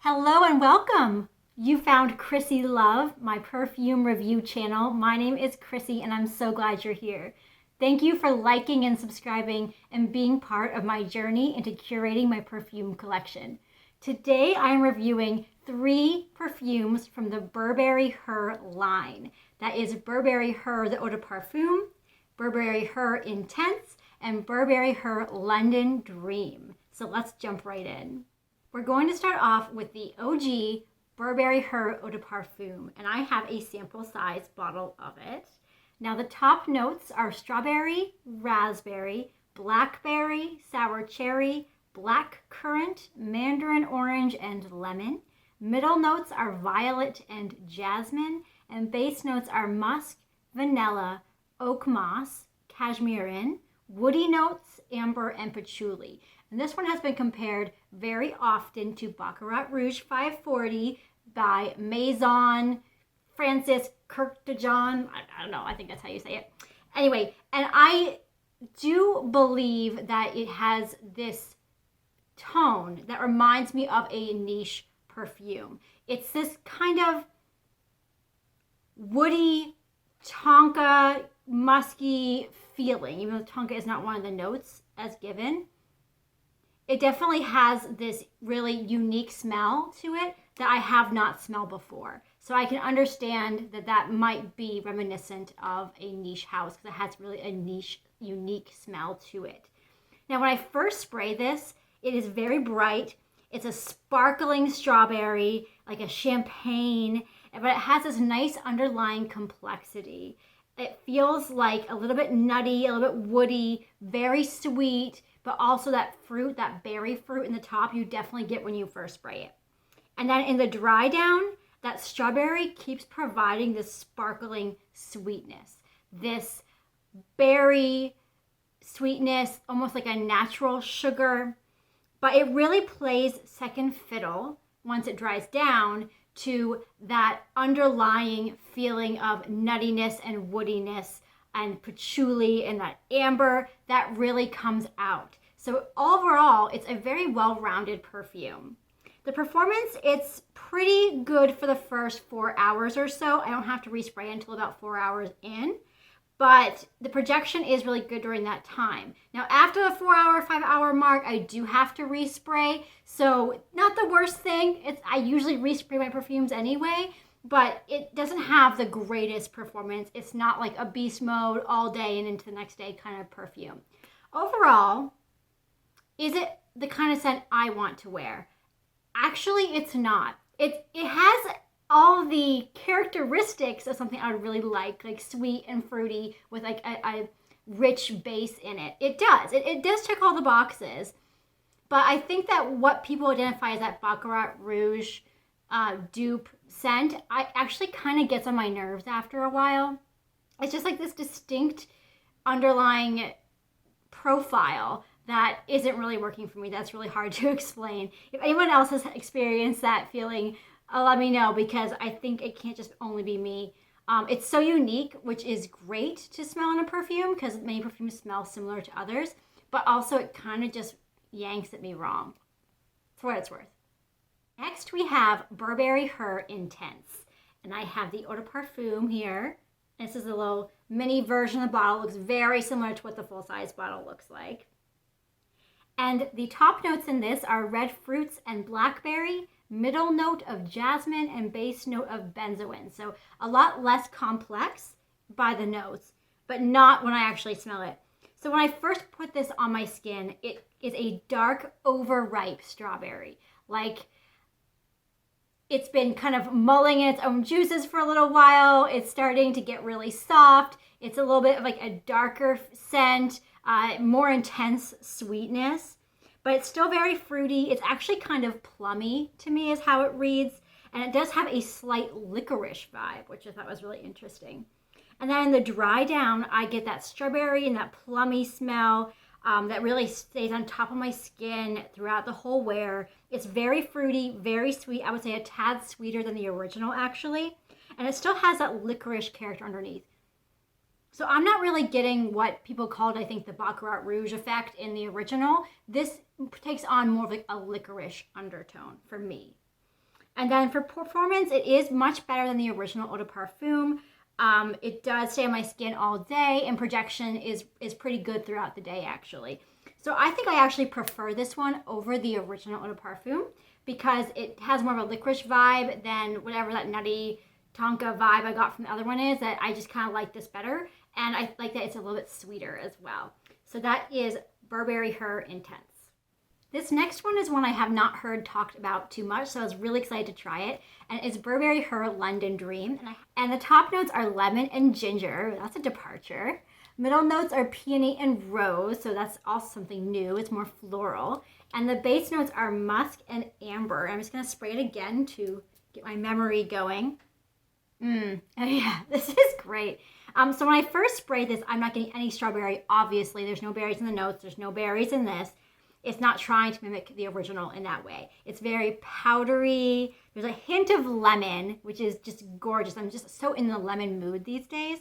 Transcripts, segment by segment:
Hello and welcome! You found Chrissy Love, my perfume review channel. My name is Chrissy and I'm so glad you're here. Thank you for liking and subscribing and being part of my journey into curating my perfume collection. Today I'm reviewing 3 perfumes from the Burberry Her line. That is Burberry Her the Eau de Parfum, Burberry Her Intense, and Burberry Her London Dream. So let's jump right in. We're going to start off with the OG Burberry Her Eau de Parfum, and I have a sample size bottle of it. Now the top notes are strawberry, raspberry, blackberry, sour cherry, black currant, mandarin orange, and lemon. Middle notes are violet and jasmine, and base notes are musk, vanilla, oak moss, cashmere, woody notes, amber, and patchouli. And this one has been compared very often to Baccarat Rouge 540 by Maison Francis Kirk de John. I don't know, I think that's how you say it. Anyway, and I do believe that it has this tone that reminds me of a niche perfume. It's this kind of woody, tonka, musky feeling, even though tonka is not one of the notes as given. It definitely has this really unique smell to it that I have not smelled before. So I can understand that that might be reminiscent of a niche house because it has really a niche, unique smell to it. Now, when I first spray this, it is very bright. It's a sparkling strawberry, like a champagne, but it has this nice underlying complexity. It feels like a little bit nutty, a little bit woody, very sweet, but also that fruit, that berry fruit in the top, you definitely get when you first spray it. And then in the dry down, that strawberry keeps providing this sparkling sweetness, this berry sweetness, almost like a natural sugar, but it really plays second fiddle once it dries down to that underlying feeling of nuttiness and woodiness and patchouli and that amber that really comes out. So overall, it's a very well-rounded perfume. The performance, it's pretty good for the first 4 hours or so. I don't have to respray until about 4 hours in, but the projection is really good during that time. Now, after the 4 hour, 5 hour mark, I do have to respray. So not the worst thing. I usually respray my perfumes anyway, but it doesn't have the greatest performance. It's not like a beast mode all day and into the next day kind of perfume. Overall, is it the kind of scent I want to wear? Actually, it's not. It has all the characteristics of something I would really like sweet and fruity with like a rich base in it. It does. It does check all the boxes. But I think that what people identify as that Baccarat Rouge dupe scent, I actually kind of gets on my nerves after a while. It's just like this distinct underlying profile that isn't really working for me. That's really hard to explain. If anyone else has experienced that feeling, let me know, because I think it can't just only be me. It's so unique, which is great to smell in a perfume because many perfumes smell similar to others, but also it kind of just yanks at me wrong, for what it's worth. Next, we have Burberry Her Intense, and I have the Eau de Parfum here. This is a little mini version of the bottle. It looks very similar to what the full-size bottle looks like. And the top notes in this are red fruits and blackberry, middle note of jasmine, and base note of benzoin. So a lot less complex by the notes, but not when I actually smell it. So when I first put this on my skin, it is a dark, overripe strawberry. Like it's been kind of mulling in its own juices for a little while. It's starting to get really soft. It's a little bit of like a darker scent, more intense sweetness, but it's still very fruity. It's actually kind of plummy to me is how it reads. And it does have a slight licorice vibe, which I thought was really interesting. And then in the dry down, I get that strawberry and that plummy smell that really stays on top of my skin throughout the whole wear. It's very fruity, very sweet. I would say a tad sweeter than the original, actually. And it still has that licorice character underneath. So I'm not really getting what people called, I think, the Baccarat Rouge effect in the original. This takes on more of like a licorice undertone for me. And then for performance, it is much better than the original Eau de Parfum. It does stay on my skin all day, and projection is pretty good throughout the day, actually. So I think I actually prefer this one over the original Eau de Parfum because it has more of a licorice vibe than whatever that nutty tonka vibe I got from the other one is. That I just kind of like this better, and I like that it's a little bit sweeter as well. So that is Burberry Her Intense. This next one is one I have not heard talked about too much, so I was really excited to try it. And it's Burberry Her London Dream. And the top notes are lemon and ginger. That's a departure. Middle notes are peony and rose, so that's also something new. It's more floral. And the base notes are musk and amber. I'm just going to spray it again to get my memory going. Oh yeah, this is great. So when I first sprayed this, I'm not getting any strawberry. Obviously, there's no berries in the notes. There's no berries in this. It's not trying to mimic the original in that way. It's very powdery. There's a hint of lemon, which is just gorgeous. I'm just so in the lemon mood these days.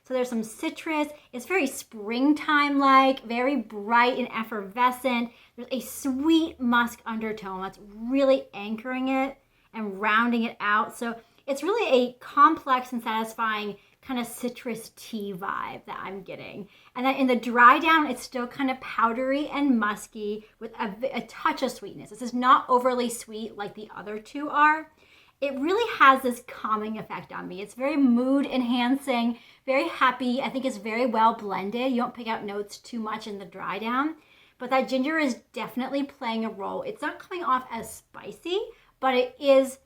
So there's some citrus. It's very springtime-like, very bright and effervescent. There's a sweet musk undertone that's really anchoring it and rounding it out. So it's really a complex and satisfying kind of citrus tea vibe that I'm getting. And then in the dry down, it's still kind of powdery and musky with a touch of sweetness. This is not overly sweet like the other two are. It really has this calming effect on me. It's very mood enhancing, very happy. I think it's very well blended. You don't pick out notes too much in the dry down, but that ginger is definitely playing a role. It's not coming off as spicy, but it is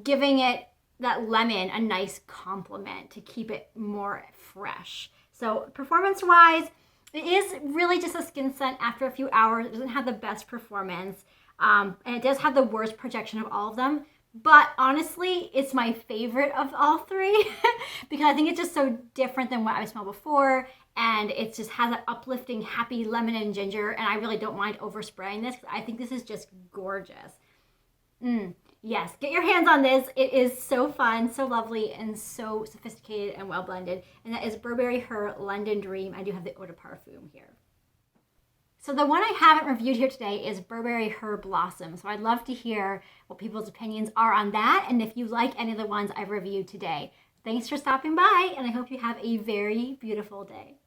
giving it that lemon a nice complement to keep it more fresh. So performance-wise, it is really just a skin scent after a few hours. It doesn't have the best performance, and it does have the worst projection of all of them. But honestly, it's my favorite of all three because I think it's just so different than what I've smelled before, and it just has that uplifting, happy lemon and ginger, and I really don't mind overspraying this because I think this is just gorgeous. Yes, get your hands on this. It is so fun, so lovely, and so sophisticated and well blended. And that is Burberry Her London Dream. I do have the Eau de Parfum here. So the one I haven't reviewed here today is Burberry Her Blossom. So I'd love to hear what people's opinions are on that, and if you like any of the ones I've reviewed today. Thanks for stopping by, and I hope you have a very beautiful day.